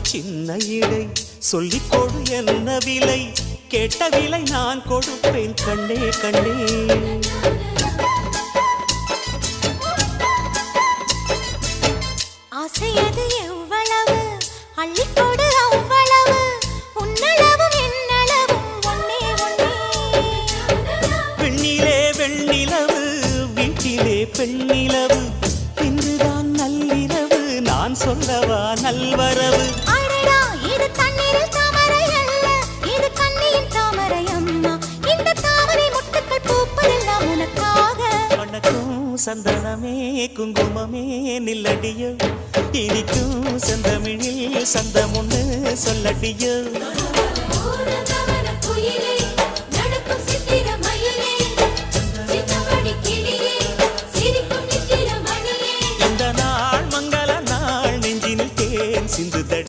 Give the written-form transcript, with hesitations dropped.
சின்ன இடை சொல்லிக் கொடு என்ன விலை கேட்ட விலை நான் கொடுப்பேன் கண்ணே கண்ணே ஆசையது எவ்வளவு அள்ளிக்கொடு அவ்வளவு உன்னளவும் என்னளவும் ஒன்னே ஒன்னே பெண்ணிலே வெண்ணிலவு வீட்டிலே பெண்ணிலவு இன்றுதான் நள்ளிரவு நான் சொல்லவா நல்வரவு அடடா இது தண்ணீரில் தாமரை அல்ல இது கண்ணியின் தாமரை அம்மா இந்த தாமரை முட்டுக்கள் பூப்பதெல்லாம் உனக்காக வணக்கம் சந்தனமே குங்குமமே நில்லடியோ இனிக்கும் செந்தமிழில் சந்தம் ஒன்று சொல்லடியோ குயிலே